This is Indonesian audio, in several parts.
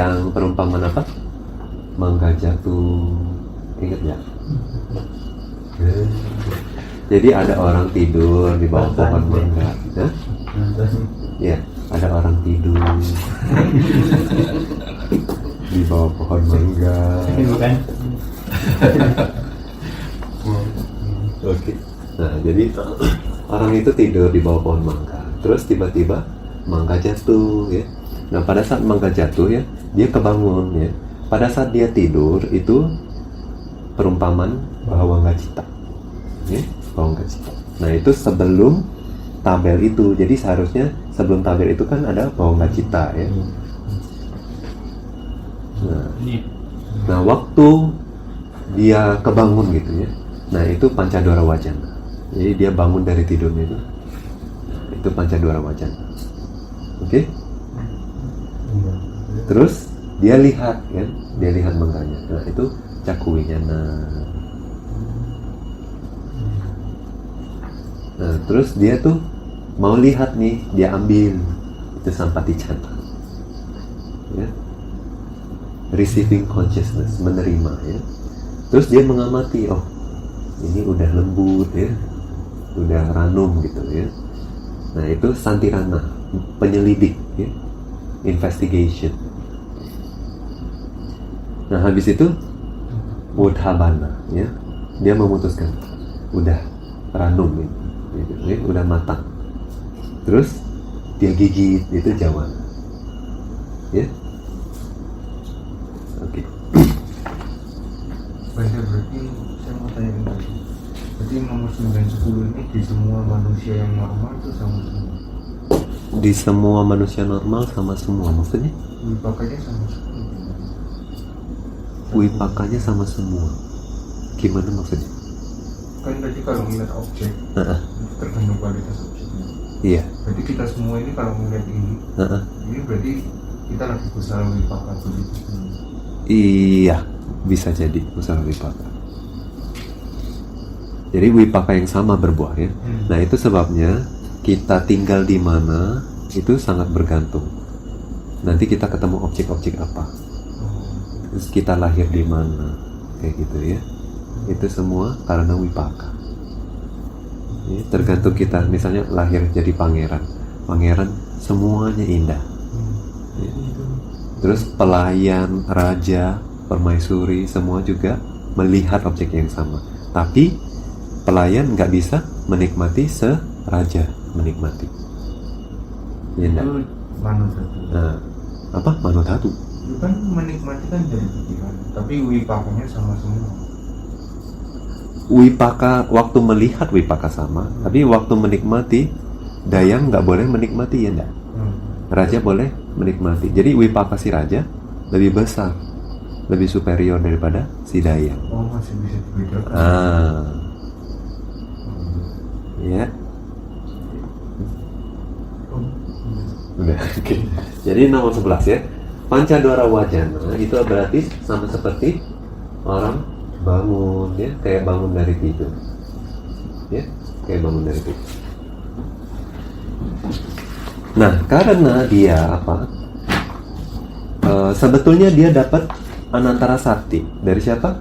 Yang perumpamaan apa? Mangga jatuh, ingat ya? Jadi ada orang tidur di bawah pohon mangga. Hah? Ya, ada orang tidur di bawah pohon mangga. Bukan. Oke. Nah, jadi orang itu tidur di bawah pohon mangga. Terus tiba-tiba mangga jatuh ya. Nah, pada saat mangga jatuh ya, dia kebangun ya. Pada saat dia tidur itu perumpamaan bahwa nggak cita. Ya, bahwa nggak cita. Nah, itu sebelum tabel itu. Jadi seharusnya sebelum tabel itu kan ada bahwa nggak cita ya. Nah, waktu dia kebangun gitu ya. Nah, itu pancadora wajana. Jadi dia bangun dari tidurnya itu pancadora wajana. Oke? Terus dia lihat kan, dia lihat mangganya. Nah, itu caku winyana. Nah, terus dia tuh mau lihat nih, dia ambil itu sampaticana. Ya. Receiving consciousness, menerima ya. Terus dia mengamati, oh ini udah lembut ya, udah ranum gitu ya. Nah, itu santirana, penyelidik ya, investigation. Nah, habis itu udhabana ya, dia memutuskan udah ranum gitu, ya, udah matang. Terus dia gigit, itu jawana ya. Oke. Berarti saya mau tanya lagi. Berarti nomor 910 ini di semua manusia yang normal itu sama semua? Di semua manusia normal sama semua, maksudnya? Wipakanya sama semua. Wipakanya sama semua. Gimana maksudnya? Kan tadi kalau melihat objek, itu tergantung kualitas objeknya. Iya. Berarti kita semua ini kalau melihat ini berarti kita lagi berusaha wipaka begitu. Iya, bisa jadi usaha wipaka. Jadi wipaka yang sama berbuah ya. Nah, itu sebabnya kita tinggal di mana itu sangat bergantung. Nanti kita ketemu objek-objek apa. Terus kita lahir di mana, kayak gitu ya. Itu semua karena wipaka. Ya, tergantung kita, misalnya lahir jadi pangeran. Pangeran semuanya indah. Ya. Terus pelayan, raja, permaisuri semua juga melihat objek yang sama. Tapi pelayan nggak bisa menikmati seraja menikmati. Ya enggak? Itu manudhatu. Nah, apa manudhatu? Itu kan menikmati kan dari pikiran, tapi wipakanya sama semua. Wipaka, waktu melihat wipaka sama, tapi waktu menikmati dayang nggak boleh menikmati, ya enggak? Raja boleh menikmati. Jadi wipaka si raja lebih besar, lebih superior daripada si dayang. Oh, masih bisa dibedakan. Ya. Udah, oke. Jadi nomor 11 ya. Pancadora wajana itu berarti sama seperti orang bangun ya, kayak bangun dari tidur. Ya, kayak bangun dari tidur. Nah, karena dia apa? Sebetulnya dia dapat anantara sakti dari siapa?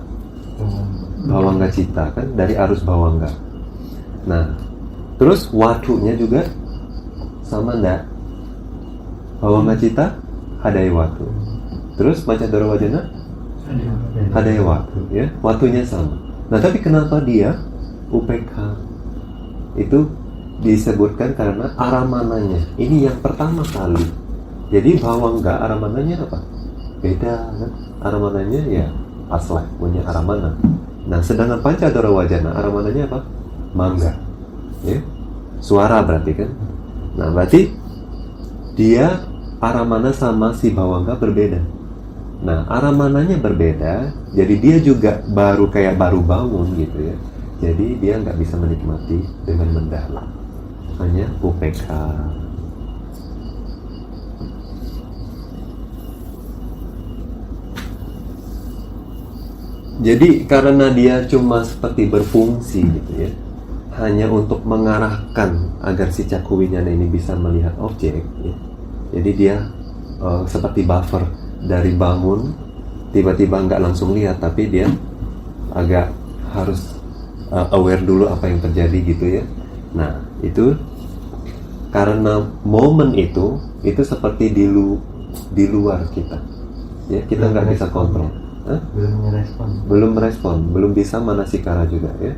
Bawangga Cita kan, dari arus Bawangga. Nah, terus watunya juga sama enggak? Bawangga Cita hadaya watu. Terus Pancadora wajana hadaya watu ya, watunya sama. Nah, tapi kenapa dia UPK itu disebutkan karena aramananya ini yang pertama kali. Jadi Bawangga aramananya apa? Beda kan? Aramananya ya aslak punya aramana. Nah, sedangkan Pancadora wajana aramananya apa? Mangga. Ya. Suara berarti kan? Nah, berarti dia aramana sama si Bawangga berbeda. Nah, aramananya berbeda, jadi dia juga baru bangun gitu ya. Jadi dia nggak bisa menikmati dengan mendalam. Hanya UPK. Jadi karena dia cuma seperti berfungsi gitu ya, hanya untuk mengarahkan agar si caku winyana ini bisa melihat objek ya. Jadi dia seperti buffer dari bangun tiba-tiba nggak langsung lihat, tapi dia agak harus aware dulu apa yang terjadi gitu ya. Nah itu karena momen itu seperti di luar kita ya, kita nggak bisa kontrol. Belum merespon, belum bisa manasikara juga ya,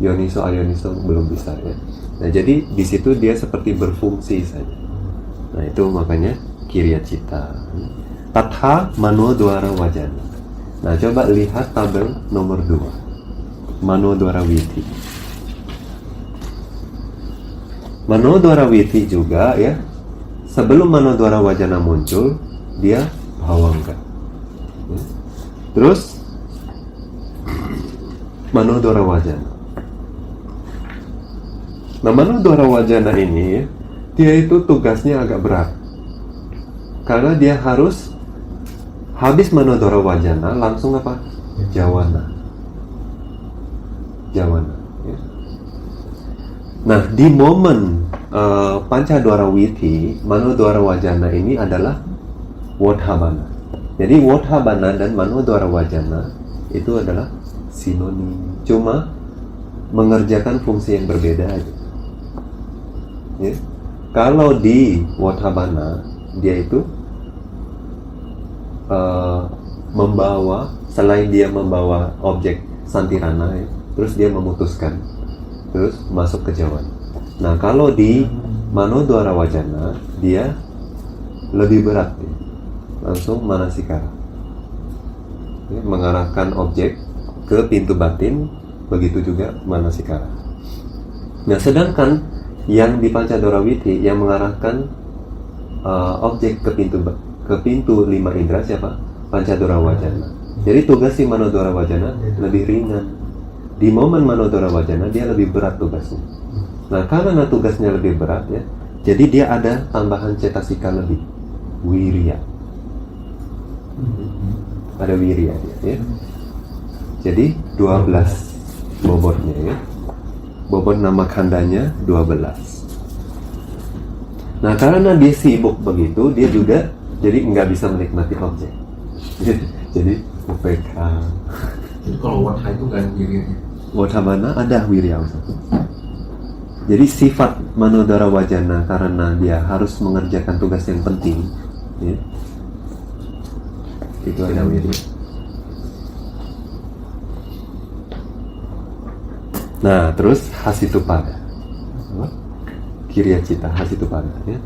yoniso ayoniso belum bisa ya. Nah jadi di situ dia seperti berfungsi saja. Nah itu makanya kiriya cita. Tatha mano dwara wajana. Nah coba lihat tabel nomor 2, mano dwara witi. Mano dwara witi juga ya, sebelum mano dwara wajana muncul dia bhawangga ya. Terus mano dwara wajana. Nah mano dwara wajana ini ya, dia itu tugasnya agak berat karena dia harus habis mano dwara wajana langsung apa? Jawana ya. Nah di momen panca dwara witi, mano dwara wajana ini adalah wodhabana. Jadi wodhabana dan mano dwara wajana itu adalah sinonim, cuma mengerjakan fungsi yang berbeda aja ya. Kalau di wodhabana dia itu membawa, selain dia membawa objek santirana ya, terus dia memutuskan, terus masuk ke jawan. Nah kalau di mano dwara wajana dia lebih berat ya, langsung manasikara ya, mengarahkan objek ke pintu batin, begitu juga manasikara. Nah sedangkan yang di panca dwara witi yang mengarahkan objek ke pintu 5 indera siapa? Panca dwara wajana. Jadi tugas si mano dwara wajana lebih ringan. Di momen mano dwara wajana dia lebih berat tugasnya. Nah karena tugasnya lebih berat ya, jadi dia ada tambahan cetasika lebih, wirya. Ada wirya dia ya. Jadi 12 bobotnya ya. Bobot nama kandanya 12. Nah karena dia sibuk begitu, dia juga jadi nggak bisa menikmati objek. Jadi UPK. Jadi kalau wadha itu nggak ada wiryanya. Wodhabana ada wirya. Jadi sifat mano dwara wajana karena dia harus mengerjakan tugas yang penting ya, itu ada wirya. Nah terus hasitupada, kiriya cita hasitupada ya.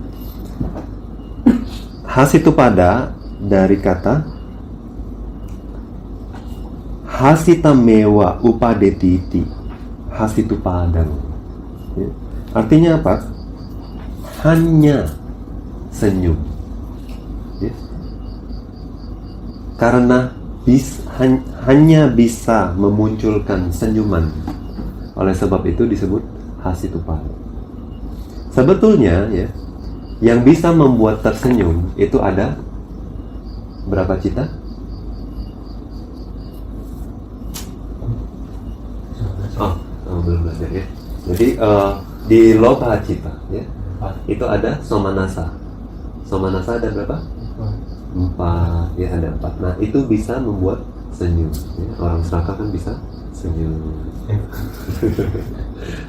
Hasitupada dari kata hasita mewa upadetiti, hasitupadang ya. Artinya apa? Hanya senyum ya. Karena hanya bisa memunculkan senyuman, oleh sebab itu disebut hasitupada. Sebetulnya ya, yang bisa membuat tersenyum itu ada berapa cita? Belum belajar ya. Jadi di lobha cita ya, itu ada somanasa. Somanasa ada berapa? 4 ya, ada 4. Nah itu bisa membuat senyum ya. Orang serakah kan bisa senyum.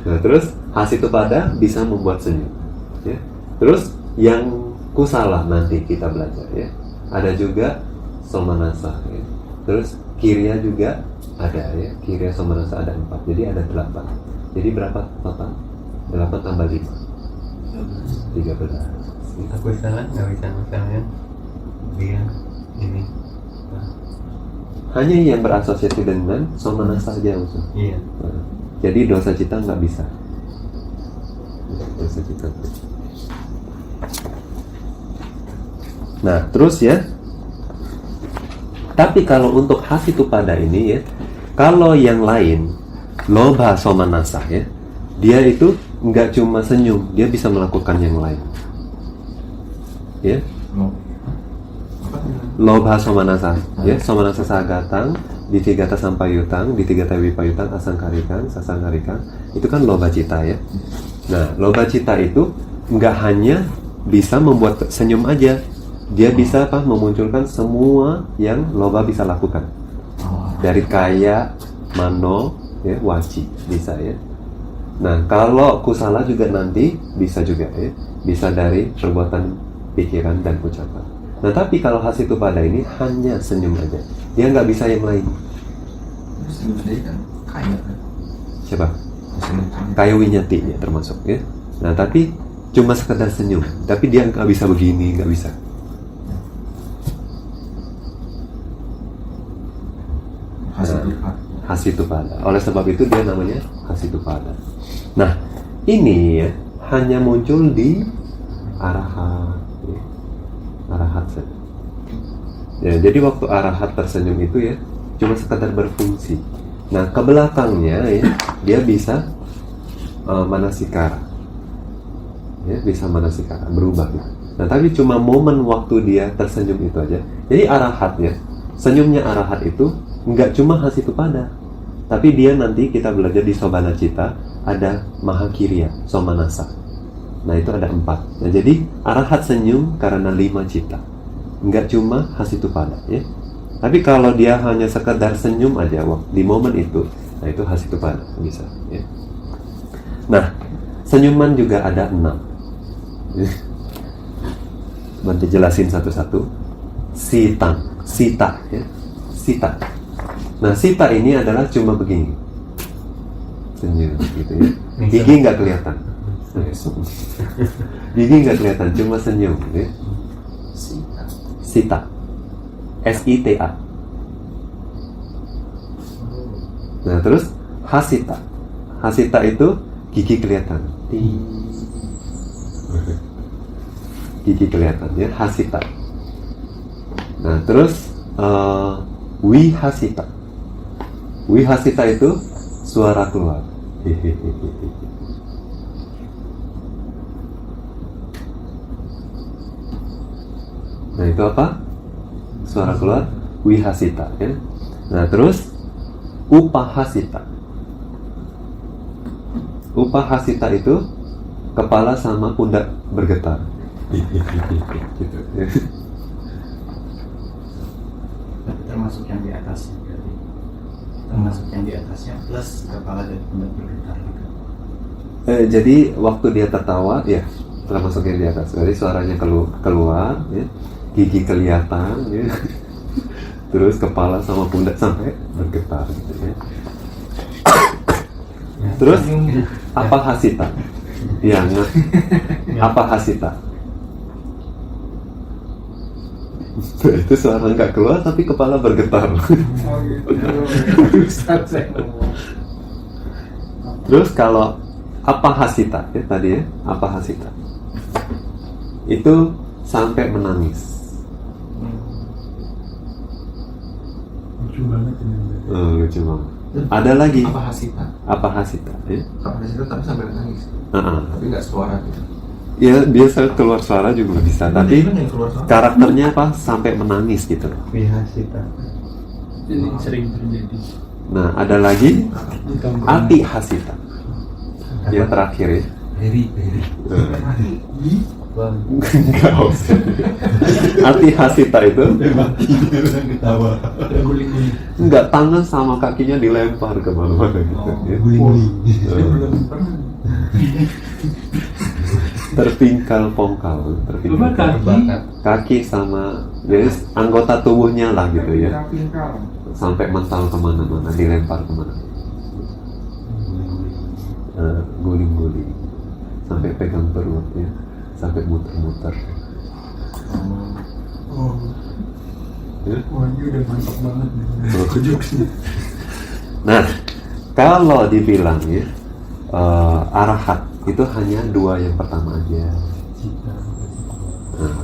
Nah terus hasitupada bisa membuat senyum ya. Terus yang kusala nanti kita belajar ya, ada juga somanasa ya. Terus kiriya juga ada ya, kiriya somanasa ada 4, jadi ada 8. Jadi berapa total? 8 tambah 5 13. Aku salah nggak bisa misalnya dia ini. Hanya yang berasosiasi dengan somanasa saja maksudnya. Iya. Nah, jadi dosa cita nggak bisa. Dosa cita. Nah terus ya, tapi kalau untuk hasitupada ini ya, kalau yang lain lobha somanasa ya, dia itu nggak cuma senyum, dia bisa melakukan yang lain ya. Lobha somanasa ya, somanasa sagatang, ditigata sampayutang, ditigata wipayutang, asangkarikan, sasangkarikan, itu kan lobha cita ya. Nah lobha cita itu nggak hanya bisa membuat senyum aja, dia bisa apa memunculkan semua yang loba bisa lakukan. Dari kaya, mano, ya, waci bisa ya. Nah, kalau kusala juga nanti bisa juga ya, bisa dari perbuatan pikiran dan ucapan. Nah, tapi kalau Hasitupada ini hanya senyum aja, dia nggak bisa yang lain. Senyum sendiri kan kaya kan. Siapa? Senyum. Kaya Winyati ya termasuk ya. Nah, tapi cuma sekedar senyum, tapi dia nggak bisa begini, nggak bisa. Hasitupada. Oleh sebab itu dia namanya Hasitupada. Nah, ini ya hanya muncul di arahat, ya. Arahat saja. Ya, jadi waktu arahat tersenyum itu ya cuma sekadar berfungsi. Nah, ke belakangnya ya dia bisa manasikara. Ya, bisa manasikara, berubah. Nah, tapi cuma momen waktu dia tersenyum itu aja. Jadi arahatnya, senyumnya arahat itu nggak cuma Hasitupada, tapi dia nanti kita belajar di Sobana Cita ada Mahakirya, Somanasa. Nah, itu ada 4. Nah, jadi arahat senyum karena 5 cita, nggak cuma Hasitupada ya. Tapi kalau dia hanya sekedar senyum aja di momen itu, nah itu Hasitupada bisa ya. Nah, senyuman juga ada 6. Nanti jelasin satu-satu. Sita ya. Sita. Nah, sita ini adalah cuma begini, senyum gitu ya. Gigi nggak kelihatan. Gigi nggak kelihatan, cuma senyum ya. Sita. S-I-T-A. Nah, terus Hasita. Hasita itu gigi kelihatan. Gigi kelihatan ya, Hasita. Nah, terus Wihasita. Wihasita itu suara keluar. Nah, itu apa? Suara keluar, Wihasita ya. Nah, terus Upahasita. Upahasita itu kepala sama pundak bergetar. Gitu ya. Termasuk yang di atasnya berarti. Termasuk yang di atasnya plus kepala dan pundak bergetar juga. Jadi waktu dia tertawa ya termasuk yang di atas. Jadi suaranya keluar ya, gigi kelihatan ya. Terus kepala sama pundak sampai bergetar gitu ya. Terus apa hasita? Ya, apa hasita? Itu suara nggak keluar tapi kepala bergetar. Terus kalau apa hasita ya tadi ya, apa hasita? Itu sampai menangis. Lucu banget ini. Lucu banget. Ada lagi. Apa hasita? Apa hasita? Ya? Apa hasita tapi sampai menangis. Uh-uh. Tapi nggak suara gitu. Ya biasa keluar suara juga bisa, tapi Yang keluar suara. karakternya apa sampai menangis gitu. Wihasita. Ini sering terjadi. Nah, ada lagi ati hasita. Yang terakhir ya. Heri. Enggak usah. Ati hasita itu Ketawa. Guling-guling. enggak, tangan sama kakinya dilempar kemana-mana gitu ya. Terpingkal pongkal, terpingkal. Kaki sama jadi anggota tubuhnya lah gitu ya. Sampai mental kemana-mana, dilempar kemana. Guling-guling sampai pegang perut ya, sampai muter-muter. Ya? Wah, ini udah mantap banget nih. Nah, kalau dibilang ya arahat itu hanya 2 yang pertama aja. Nah,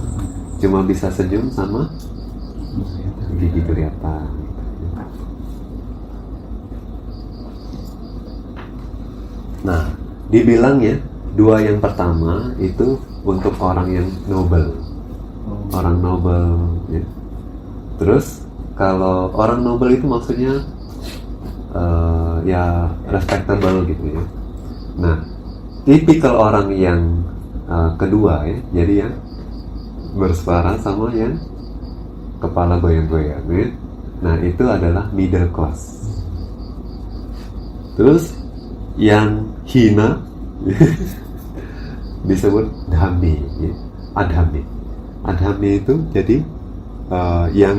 cuma bisa senyum sama gigi kelihatan. Nah, dibilang ya 2 yang pertama itu untuk orang yang noble, orang noble ya. Terus kalau orang noble itu maksudnya ya respectable gitu ya. Nah, tipikal orang yang kedua ya, jadi yang bersuara sama yang kepala goyang-goyang ya. Nah itu adalah middle class. Terus yang hina disebut dhami ya. Adhami itu jadi yang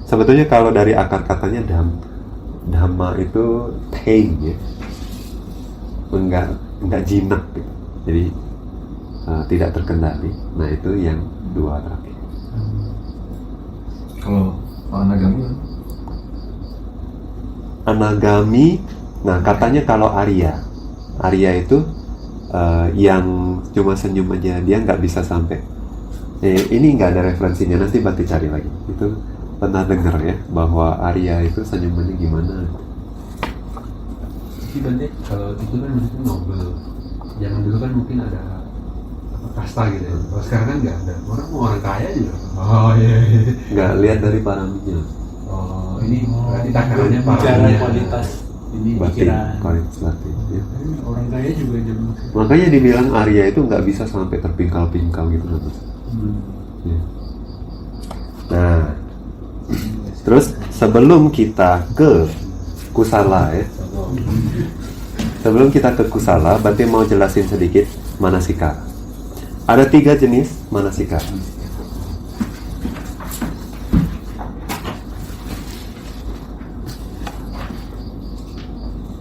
sebetulnya kalau dari akar katanya dhamma itu tame ya, enggak jinak gitu. Jadi tidak terkendali. Nah itu yang dua terakhir. Kalau anagami, Anagami, nah katanya kalau Arya itu yang cuma senyum aja, dia nggak bisa sampai. Ini nggak ada referensinya, nanti Bante cari lagi. Itu pernah dengar ya bahwa Arya itu senyumannya gimana? Jadi Bante, kalau itu kan maksudnya Nobel. Zaman dulu kan mungkin ada kasta gitu ya. Kalau sekarang kan nggak ada. Orang kaya juga. Oh iya. Nggak lihat dari paraminya. Oh ini berarti takarannya bicara parahnya. kualitas ini Batin, pikiran. kualitas batin. Ya. Orang kaya juga jadi Makanya dibilang Arya itu nggak bisa sampai terpingkal-pingkal gitu kan. Ya. Nah, terus sebelum kita ke kusala ya, sebelum kita ke kusala, Bante mau jelasin sedikit manasikara. Ada 3 jenis manasikara.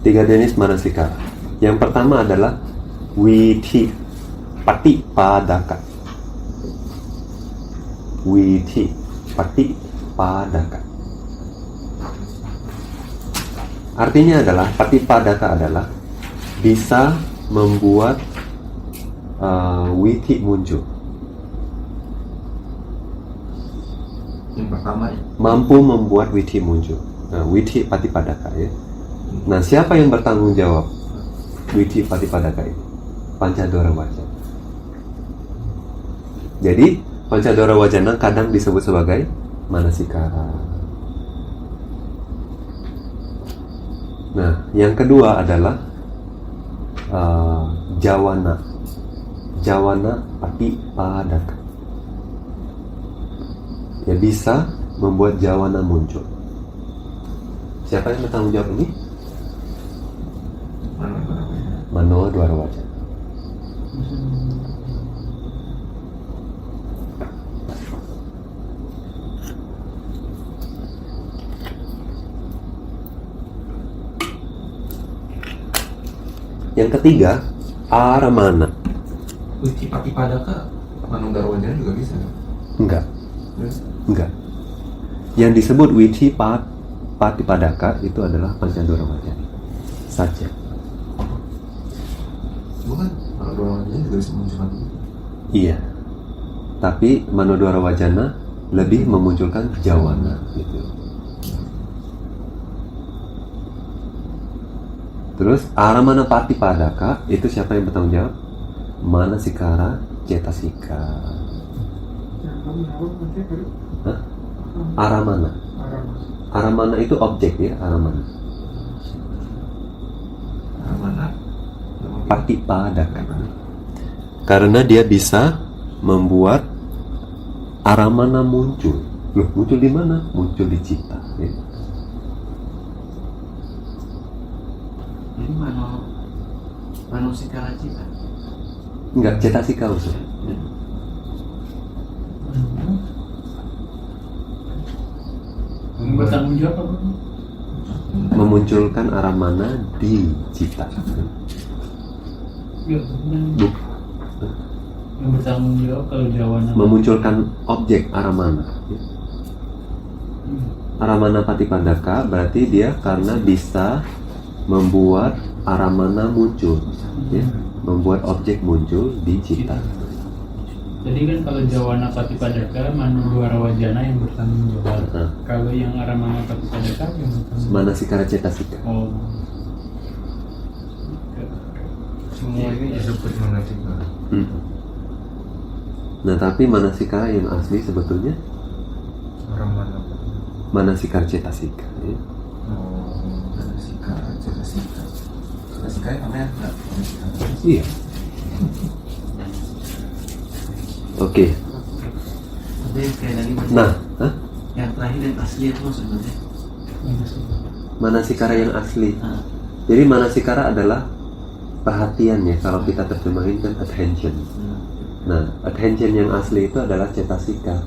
Tiga jenis manasikara. Yang pertama adalah witi patipadaka. Witi patipadaka. Artinya adalah patipadaka adalah bisa membuat witi muncul. yang pertama ya. Mampu membuat witi muncul. Nah, witi patipadaka ya. Nah, siapa yang bertanggung jawab witi patipadaka ini? Pancadora Wajana. Jadi Pancadora Wajana kadang disebut sebagai manasikara. Nah, yang kedua adalah jawana. Jawana patipadaka. Ya, bisa membuat jawana muncul. Siapa yang bertanggung jawab ini? Mano Dwara Wajana. Yang ketiga, aramana. Witi patipadaka Manunggal Wajana juga bisa kan? Enggak, Terus enggak. Yang disebut witi patipadaka itu adalah Pancadora Wajana saja. bukan Manunggal Wajana juga bisa munculkan itu. Iya. Tapi Manodwara Wajana lebih memunculkan jawana gitu. Terus aramana patipadaka itu siapa yang bertanggung jawab? Manasikara cetasika. Hah? Aramana. Aramana itu objek ya, aramana. Mana? Patipadaka. Karena dia bisa membuat aramana muncul. Loh, muncul di mana? Muncul di cita. Ya. Jadi manusikara cita. Enggak, cetasika maksudnya. bertanggung jawab apa? Memunculkan aramana di cita. Ya, Buk- yang bertanggung jawab kalau jawabannya memunculkan objek aramana. Ya. Aramana patipadaka berarti dia karena bisa membuat aramana muncul, ya, membuat objek muncul di cita. Jadi kan kalau jawana patipadaka Manodwara Wajana yang bertanggung jawab. Nah. Kalau yang aramana patipadaka yang bertanggung jawab. Manasikara cetasika. Oh. Semua ini disebut manasikara. Nah, tapi manasikara yang asli sebetulnya Orang mana? manasikara cetasika. Ya. Oh, Cetasika. Cetasika yang namanya enggak? Iya. Oke. Maksudnya sekali lagi Nah, hah? yang terakhir yang asli itu maksudnya. Manasikara yang asli. Ah. Jadi manasikara adalah perhatian ya, kalau kita terjemahin kan attention. Nah, attention yang asli itu adalah cetasika.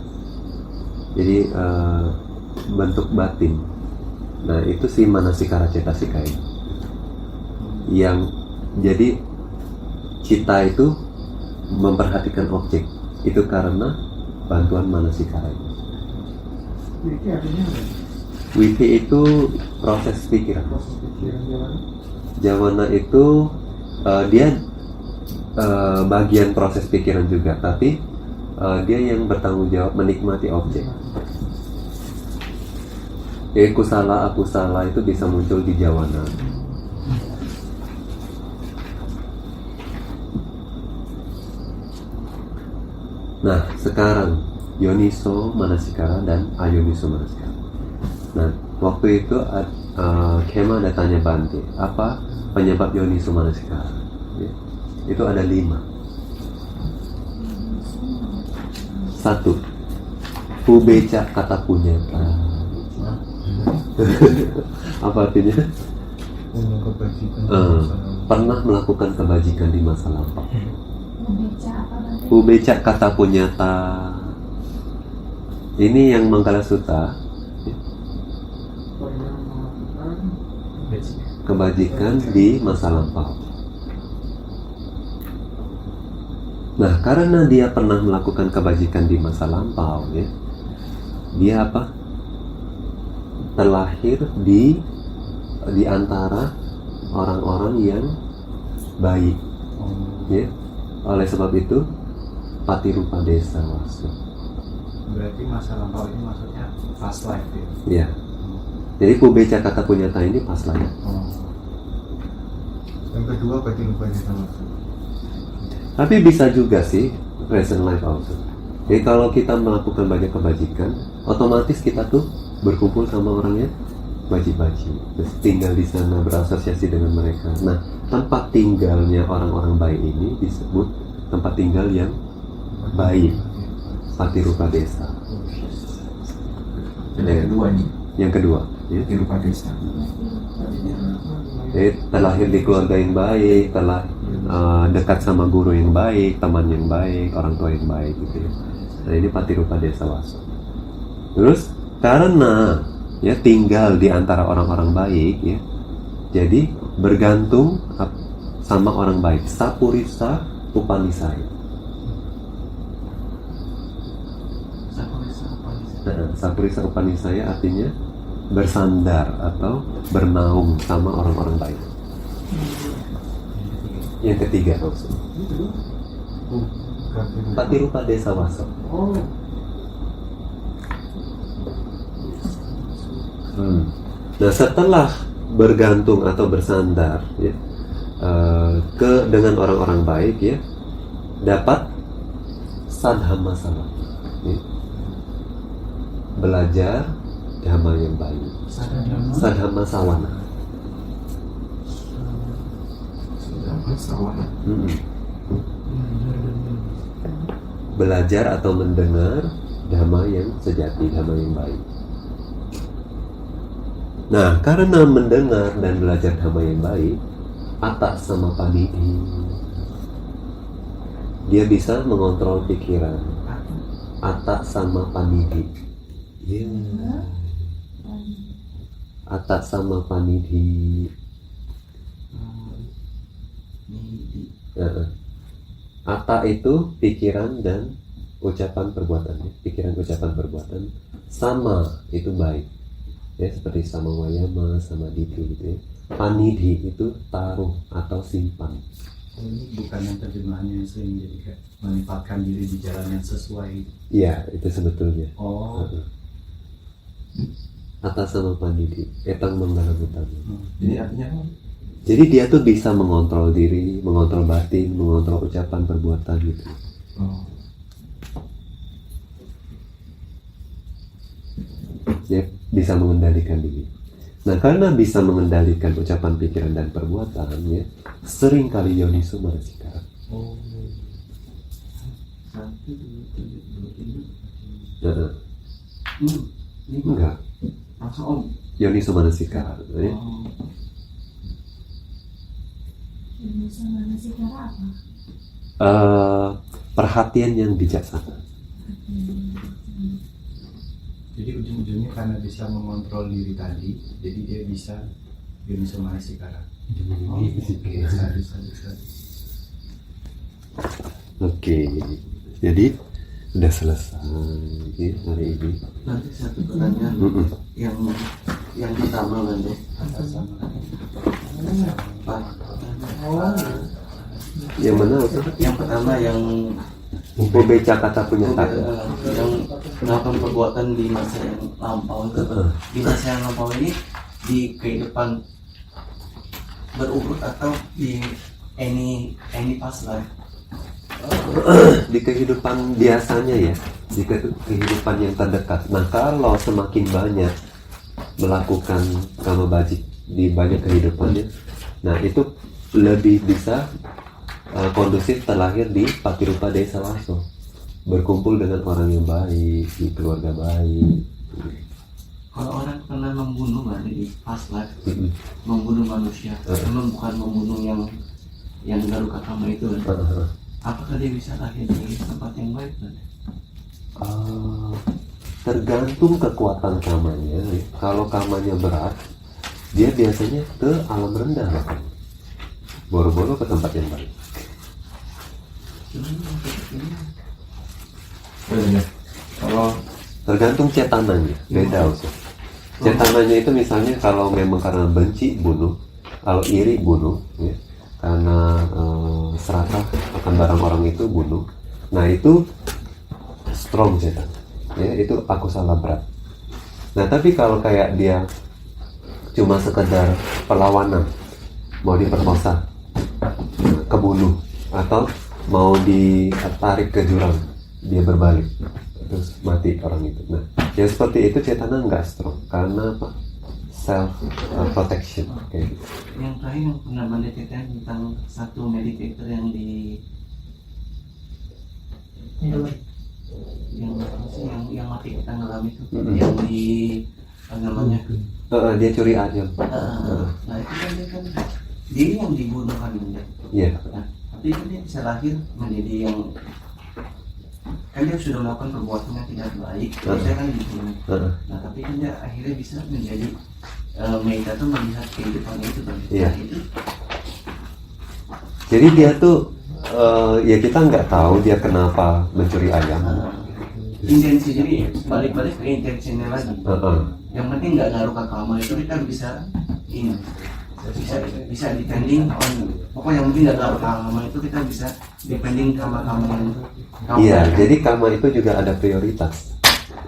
Jadi bentuk batin. Nah, itu si manasikara cetasika ini. Yang jadi cita itu memperhatikan objek. Itu karena bantuan manasikara ini. Wiki artinya apa? Witi itu proses pikiran. Proses pikiran jalan. Jawana itu dia bagian proses pikiran juga, tapi dia yang bertanggung jawab menikmati objek. Jadi kusala, akusala itu bisa muncul di jawana. Nah, sekarang yoniso manasikara dan ayoniso manasikara. Nah, waktu itu Kema ada tanya Bante, apa penyebab yoniso manasikara? Ya, itu ada 5. 1. Pubeca kata punyata. Apa artinya? Pernah melakukan kebajikan di masa lampau. Pubeca kata punyata. Ini yang Manggala Sutta, Pernah melakukan kebajikan di masa lampau. Nah, karena dia pernah melakukan kebajikan di masa lampau, ya, dia apa? Terlahir di antara orang-orang yang baik, ya. Oleh sebab itu, patirupa desa waso. Berarti masa lampau ini maksudnya past life ya? Ya. Jadi pubeca kata punyata ini pas lah ya. yang kedua berarti lupanya sama. Tapi bisa juga sih present life also. Jadi kalau kita melakukan banyak kebajikan, otomatis kita tuh berkumpul sama orangnya baji-baji, terus tinggal di sana, berasosiasi dengan mereka. Nah, tempat tinggalnya orang-orang baik ini disebut tempat tinggal yang baik, patirupa desa. Dan yang kedua nih, Yang kedua, ya. Patirupa desa. Jadi terlahir di keluarga yang baik, telah dekat sama guru yang baik, teman yang baik, orang tua yang baik gitu ya. Nah, ini patirupa desa waso. Terus karena ya tinggal di antara orang-orang baik ya, jadi bergantung sama orang baik. Sapurisa upanisaya. Sapurisa upanisaya artinya bersandar atau bernaung sama orang-orang baik. Yang ketiga maksudnya patirupa desa waso. Oh, Nah, setelah bergantung atau bersandar ya, dengan orang-orang baik ya, dapat sadhamma sawana ya. Belajar dhamma yang baik. Sadhamma sawana. Belajar atau mendengar dhamma yang sejati, dhamma yang baik. Nah, karena mendengar dan belajar dhamma yang baik, atta sama panidhi, dia bisa mengontrol pikiran. Atta sama panidhi. Ya. Atta sama panidhi. Atta itu pikiran dan ucapan perbuatannya. Pikiran, ucapan, perbuatan. Sama itu baik. Ya, seperti sama wayama, sama diti gitu ya. Panidhi itu taruh atau simpan. Ini bukan yang terjemahannya yang sering jadi kayak menempatkan diri di jalan yang sesuai. Iya, itu sebetulnya. Oh, Atas sama panidhi, etang manggala utama. Jadi artinya apa? Jadi dia tuh bisa mengontrol diri, mengontrol batin, mengontrol ucapan, perbuatan gitu. Dia bisa mengendalikan diri. Nah, karena bisa mengendalikan ucapan, pikiran, dan perbuatan ya, sering kali yoniso manasikara. Heeh. Ini Enggak. masa om. Yoniso manasikara. Ya. Oh. Indonesia Manasikara apa? Perhatian yang bijaksana. Jadi ujung-ujungnya karena bisa mengontrol diri tadi, jadi dia bisa Yoniso Manasikara. Bisa. Oke, jadi udah selesai hari ini. Nanti satu pertanyaan Mm-mm. yang pertama nanti. Pak, Yang mana Ustaz? yang pertama yang Beca kata punya tak. yang melakukan perbuatan di masa yang lampau itu. Di masa yang lampau ini di kehidupan berurut atau di any past life. Di kehidupan biasanya ya, di kehidupan yang terdekat. Nah, kalau semakin banyak melakukan kama bajik di banyak kehidupannya, nah itu lebih bisa kondusif terlahir di Patirupa Desa Waso, berkumpul dengan orang yang baik, di keluarga baik. Kalau orang pernah membunuh berarti di past life, Mm-mm. membunuh manusia, memang bukan membunuh yang Garuka Kama itu kan. Apakah dia bisa lahir di tempat yang baik kan? Tergantung kekuatan kamanya. Kalau kamanya berat, dia biasanya ke alam rendah bahkan. Boro-boro ke tempat yang baik. Kalau Tergantung cetananya, beda Ustaz. Cetananya itu misalnya kalau memang karena benci bunuh, kalau iri bunuh, ya, karena serakah akan barang orang itu bunuh. Nah itu strong cetan, ya, itu aku salah berat. Nah tapi kalau kayak dia cuma sekedar perlawanan, mau diperkosa, kebunuh, atau mau ditarik ke jurang, dia berbalik terus mati orang itu. Nah yang seperti itu cetana nggak strong karena apa? Self protection kayak gitu. Yang terakhir yang pernah mendetekan tentang satu meditator yang di yang mati kita ngelam itu, yang di apa namanya? Dia curi ayam. Nah itu kan dia yang dibunuh kan ya. Iya. Nah, tapi kan dia bisa lahir menjadi yang kan dia sudah melakukan perbuatan yang tidak baik, saya kan dibunuh. Nah tapi kan dia akhirnya bisa menjadi meditator melihat kehidupan itu kan. Iya. Nah, itu Jadi dia tuh ya kita nggak tahu dia kenapa mencuri ayam. intensi, jadi balik-balik ke intensinya lagi. Heeh. Yang penting nggak ngaruh ke kama itu kita bisa ini bisa depending on, pokoknya yang penting nggak ngaruh ke kama itu kita bisa depending kama-kama yang Iya, jadi kama itu juga ada prioritas.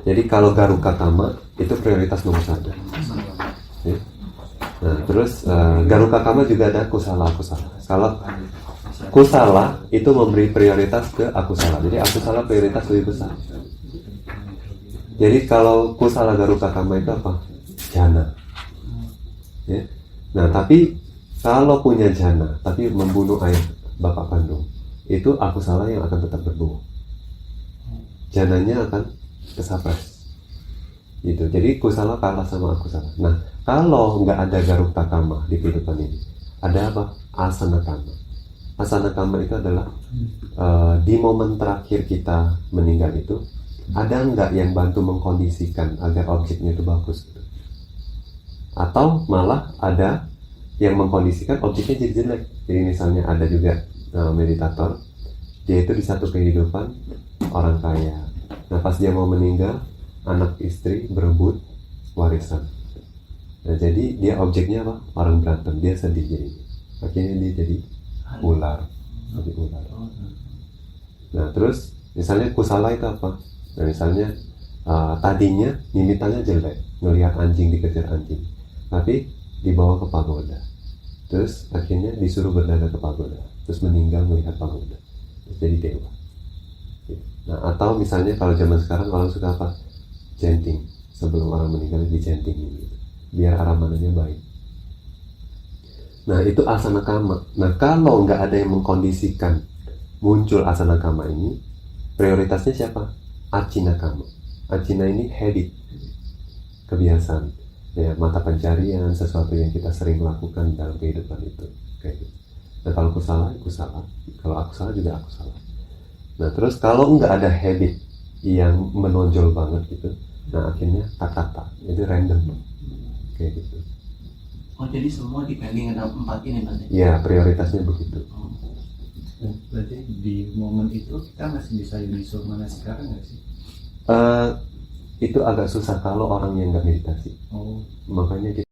Jadi kalau garuka kama itu prioritas nomor 1. Ya. Nah, terus garuka kama juga ada kusala. Kalau kusala itu memberi prioritas ke akusala. Jadi akusala prioritas lebih besar. Jadi kalau kusala garuka kama itu apa? Jana. Ya. Nah, tapi kalau punya jana tapi membunuh ayah bapak kandung, itu akusala yang akan tetap berbohong. Jananya akan kesapres. Gitu. Jadi kusala kalah sama akusala. Nah, kalau nggak ada garukta kama di kehidupan ini, ada apa? Asana kama. Asana kama itu adalah di momen terakhir kita meninggal itu, ada nggak yang bantu mengkondisikan agar objeknya itu bagus? Atau malah ada yang mengkondisikan objeknya jadi jelek. Jadi misalnya ada juga meditator, dia itu di satu kehidupan orang kaya. Nah pas dia mau meninggal, anak istri berebut warisan. Nah jadi dia objeknya apa? Orang berantem, dia sedih jadi. Akhirnya dia jadi ular, jadi ular. Nah terus misalnya kusala itu apa? Nah misalnya tadinya nimitannya jelek, ngelihat anjing dikejar anjing, tapi dibawa ke pagoda. Terus akhirnya disuruh berdana ke pagoda, terus meninggal melihat pagoda, terus jadi dewa. Nah atau misalnya kalau zaman sekarang orang suka apa? Chanting, sebelum orang meninggal dichantingin gitu, biar arah mananya baik. Nah itu asana kama. Nah kalau nggak ada yang mengkondisikan muncul asana kama ini, prioritasnya siapa? Acina kama. Acina ini habit, kebiasaan, ya, mata pencarian, sesuatu yang kita sering lakukan dalam kehidupan itu, kayak gitu. Nah kalau aku salah, kalau aku salah juga aku salah. Nah terus kalau nggak ada habit yang menonjol banget gitu, nah akhirnya kata, jadi random, kayak gitu. Oh jadi semua dipending dengan 4 ini berarti? Ya prioritasnya begitu. Berarti di momen itu kita masih bisa Yuniso mana sekarang nggak sih? Itu agak susah kalau orang yang nggak meditasi. Oh. Makanya kita